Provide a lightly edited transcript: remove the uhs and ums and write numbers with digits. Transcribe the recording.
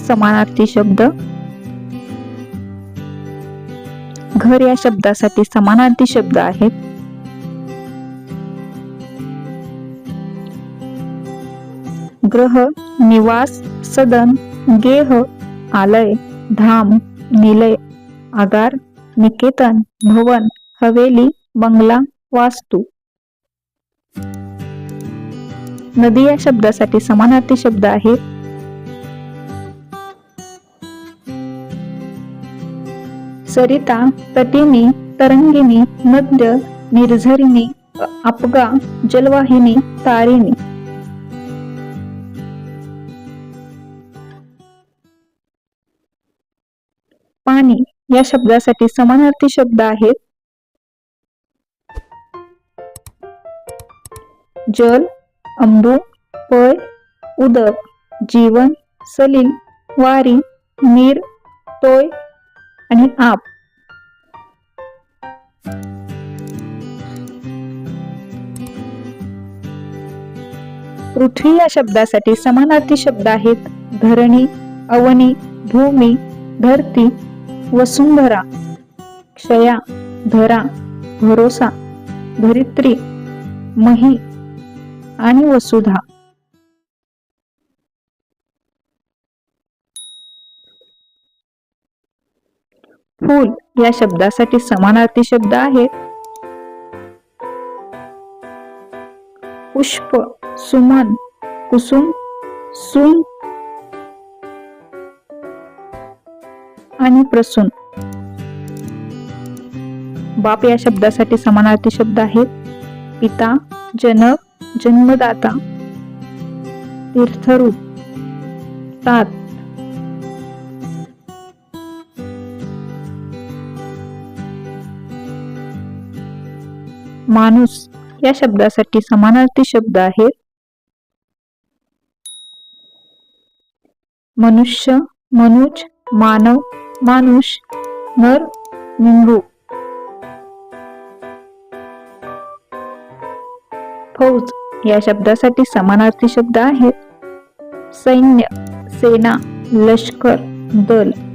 समानार्थी शब्द. घर या शब्दासाठी समानार्थी शब्द आहेत. ग्रह, निवास, सदन, गेह, आलय, धाम, निलय, आगार, निकेतन, भवन, हवेली, बंगला, वास्तू. नदी या शब्दासाठी समानार्थी शब्द आहेत. सरिता, तटिनी, तरंगिणी, नद्य, निर्झरिणी, अपगा, जलवाहिनी, तारिणी. पाणी या शब्दासाठी समानार्थी शब्द आहेत. जल, अंबू, पय, उदक, जीवन, सलील, वारी, नीर, तोय आणि आप. पृथ्वी या शब्दासाठी समानार्थी शब्द आहेत. धरणी, अवनी, भूमी, धरती, वसुंधरा, क्षया, धरा, भरोसा, धरित्री, मही आणि वसुधा. फूल या शब्दासाठी समानार्थी शब्द आहेत. पुष्प, सुमन, कुसुम, सुम आणि प्रसून. बाप या शब्दासाठी समानार्थी शब्द आहेत. पिता, जनक, जन्मदाता, तीर्थरूप, तात. माणूस या शब्दासाठी समानार्थी शब्द आहेत. मनुष्य, मनुज, मानव, मानुष, नर, निमरू. फौज या शब्दासाठी समानार्थी शब्द आहेत. सैन्य, सेना, लष्कर, दल.